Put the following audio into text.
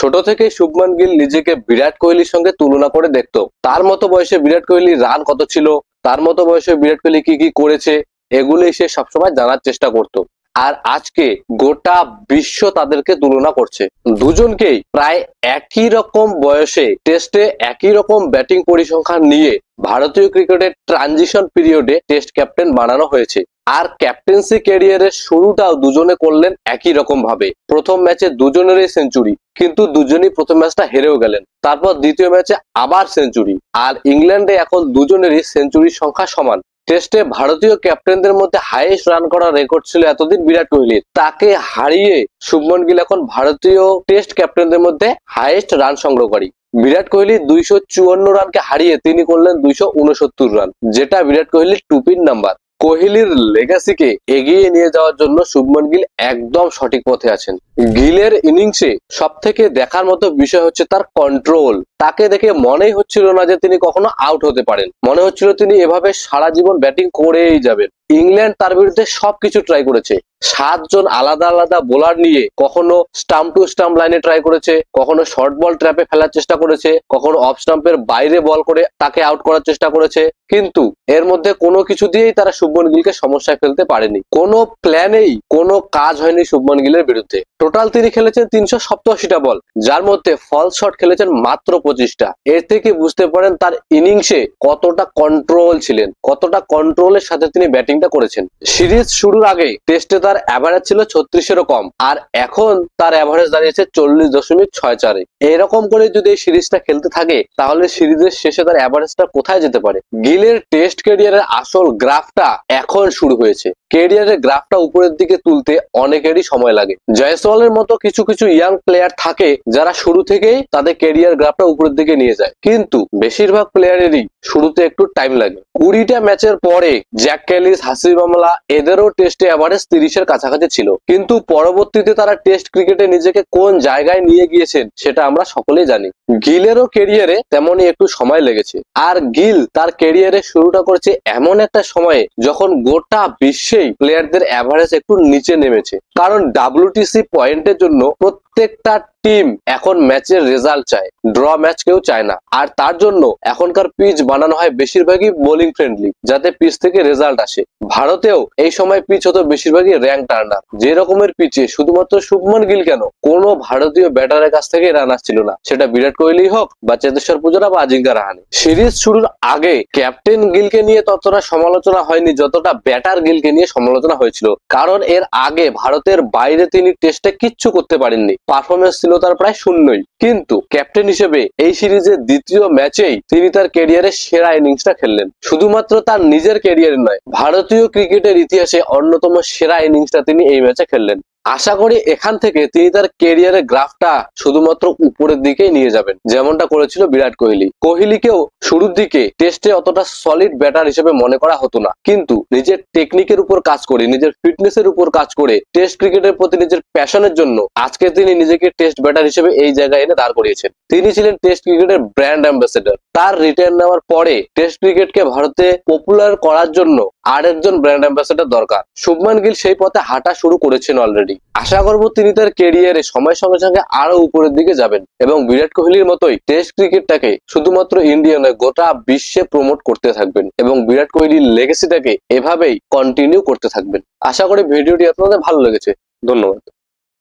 ছোট থেকে শুভমান গিল নিজেকে বিরাট কোহলির সঙ্গে তুলনা করে দেখতো। তার মতো বয়সে বিরাট কোহলির রান কত ছিল, তার মতো বয়সে বিরাট কোহলি কি কি করেছে, এগুলোই সে সবসময় জানার চেষ্টা করত। আর আজকে গোটা বিশ্ব তাদেরকে তুলনা করছে। দুজনকেই প্রায় একই রকম বয়সে টেস্টে একই রকম ব্যাটিং পরিসংখ্যান নিয়ে ভারতীয় ক্রিকেটের ট্রানজিশন পিরিয়ডে টেস্ট ক্যাপ্টেন বানানো হয়েছে। আর ক্যাপ্টেন্সি ক্যারিয়ারের শুরুটাও দুজনে করলেন একই রকম ভাবে। প্রথম ম্যাচে দুজনেরই সেঞ্চুরি, কিন্তু দুজনই প্রথম ম্যাচটা হেরেও গেলেন। তারপর দ্বিতীয় ম্যাচে আবার সেঞ্চুরি। আর ইংল্যান্ডে এখন দুজনেরই সেঞ্চুরির সংখ্যা সমান। টেস্টে ভারতীয় ক্যাপ্টেনদের মধ্যে হাইয়েস্ট রান করার রেকর্ড ছিল এতদিন বিরাট কোহলির। তাকে হারিয়ে শুভমান গিল এখন ভারতীয় টেস্ট ক্যাপ্টেনদের মধ্যে হাইয়েস্ট রান সংগ্রহকারী। বিরাট কোহলি 254 রানকে হারিয়ে তিনি করলেন 269 রান, যেটা বিরাট কোহলির টুপির নাম্বার। কোহলির লেগাসিকে এগিয়ে নিয়ে যাওয়ার জন্য শুভমান গিল একদম সঠিক পথে আছেন। গিলের ইনিংসে সব থেকে দেখার মতো বিষয় হচ্ছে তার কন্ট্রোল। তাকে দেখে মনেই হচ্ছিল না যে তিনি কখনো আউট হতে পারেন, মনে হচ্ছিল তিনি এভাবে সারা জীবন ব্যাটিং করেই যাবেন। ইংল্যান্ড তার বিরুদ্ধে সবকিছু ট্রাই করেছে। 7 জন আলাদা আলাদা বোলার নিয়ে কখনো স্টাম্প টু স্টাম্প লাইনে ট্রাই করেছে, কখনো শর্ট বল ট্র্যাপে ফেলার চেষ্টা করেছে, কখনো অফ স্টাম্পের বাইরে বল করে তাকে আউট করার চেষ্টা করেছে, কিন্তু এর মধ্যে কোনো কিছু দিয়েই তারা শুভমান গিলকে সমস্যায় ফেলতে পারেনি। কোনো প্ল্যানেই কোনো কাজ হয়নি শুভমান গিলের বিরুদ্ধে। টোটাল তিনি খেলেছেন 387টা বল, যার মধ্যে ফলস শট খেলেছেন মাত্র 25টা। এর থেকে বুঝতে পারেন তার ইনিংসে কতটা কন্ট্রোল ছিলেন, কতটা কন্ট্রোলের সাথে তিনি ব্যাটিংটা করেছেন। সিরিজ শুরুর আগে টেস্টে তার অ্যাভারেজ ছিল 36-এরও কম, আর এখন তার অ্যাভারেজ দাঁড়িয়েছে 40.64-এ। এরকম করে যদি এই সিরিজটা খেলতে থাকে তাহলে সিরিজের শেষে তার অ্যাভারেজটা কোথায় যেতে পারে। গিলের টেস্ট ক্যারিয়ারের আসল গ্রাফটা এখন শুরু হয়েছে। ক্যারিয়ারের গ্রাফটা উপরের দিকে তুলতে অনেকেরই সময় লাগে। জয়সওয়ালের মতো কিছু কিছু ইয়াং প্লেয়ার থাকে যারা শুরু থেকেই তাদের ক্যারিয়ার গ্রাফটা উপরের দিকে নিয়ে যায়, কিন্তু বেশিরভাগ প্লেয়ারেরই শুরুতে একটু টাইম লাগে। 20টা ম্যাচের পরে জ্যাক ক্যালিস, হাসিব আমলা এদেরও টেস্টে অ্যাভারেজ 30-এর কাছাকাছি ছিল, কিন্তু পরবর্তীতে তারা টেস্ট ক্রিকেটে নিজেকে কোন জায়গায় নিয়ে গিয়েছেন সেটা আমরা সকলেই জানি। গিলেরও ক্যারিয়ারে তেমনই একটু সময় লেগেছে। আর গিল তার ক্যারিয়ারের শুরুটা করেছে এমন একটা সময়ে যখন গোটা বিশ্বেই প্লেয়ারদের অ্যাভারেজ একটু নিচে নেমেছে। কারণ WTC পয়েন্টের জন্য প্রত্যেকটা টিম এখন ম্যাচের রেজাল্ট চায়, ড্র ম্যাচ কেউ চায় না। আর তার জন্য এখনকার পিচ বানানো হয় বেশিরভাগই বোলিং ফ্রেন্ডলি, যাতে পিচ থেকে রেজাল্ট আসে। ভারতেও এই সময় পিচ হতো বেশিরভাগই র্যাঙ্ক টার্নার। যে রকমের পিচে শুধুমাত্র শুভমান গিল কেন, কোনো ভারতীয় ব্যাটারের কাছ থেকে রান আসছিল না, সেটা বিরাট কোহলি হোক বা চেতেশ্বর পূজারা বা আজিঙ্কা রাহানে। সিরিজ শুরুর আগে ক্যাপ্টেন গিলকে নিয়ে ততটা সমালোচনা হয়নি যতটা ব্যাটার গিলকে নিয়ে সমালোচনা হয়েছিল। কারণ এর আগে ভারতের বাইরে তিনি টেস্টে কিচ্ছু করতে পারেননি, পারফরমেন্স ছিল তার প্রায় শূন্যই। কিন্তু ক্যাপ্টেন হিসেবে এই সিরিজের দ্বিতীয় ম্যাচেই তিনি তার ক্যারিয়ারের সেরা ইনিংসটা খেললেন। শুধুমাত্র তার নিজের ক্যারিয়ারে নয়, ভারতীয় ক্রিকেটের ইতিহাসে অন্যতম সেরা ইনিংসটা তিনি এই ম্যাচে খেললেন। আশা করি এখান থেকে তিনি তার ক্যারিয়ারের গ্রাফটা শুধুমাত্র উপরের দিকেই নিয়ে যাবেন, যেমনটা করেছিল বিরাট কোহলি। কোহলিকেও শুরুর দিকে টেস্টে অতটা সলিড ব্যাটার হিসেবে মনে করা হতো না, কিন্তু নিজের টেকনিকের উপর কাজ করে, নিজের ফিটনেসের উপর কাজ করে, টেস্ট ক্রিকেটের প্রতি নিজের প্যাশনের জন্য আজকে তিনি নিজেকে টেস্ট ব্যাটার হিসেবে এই জায়গায় এনে দাঁড় করিয়েছেন। তিনি ছিলেন টেস্ট ক্রিকেটের ব্র্যান্ড অ্যাম্বাসেডর। তার রিটায়ার নেওয়ার পরে টেস্ট ক্রিকেটকে ভারতে পপুলার করার জন্য আর একজন ব্র্যান্ড অ্যাম্বাসেডর দরকার। শুভমান গিল সেই পথে হাঁটা শুরু করেছেন অলরেডি। আশা করব তিনি তার ক্যারিয়ারে সময়ের সঙ্গে সঙ্গে আরো উপরের দিকে যাবেন এবং বিরাট কোহলির মতোই টেস্ট ক্রিকেটটাকে শুধুমাত্র ইন্ডিয়া নয় গোটা বিশ্বে প্রমোট করতে থাকবেন এবং বিরাট কোহলির লেগেসিটাকে এভাবেই কন্টিনিউ করতে থাকবেন। আশা করি ভিডিওটি আপনাদের ভালো লেগেছে। ধন্যবাদ।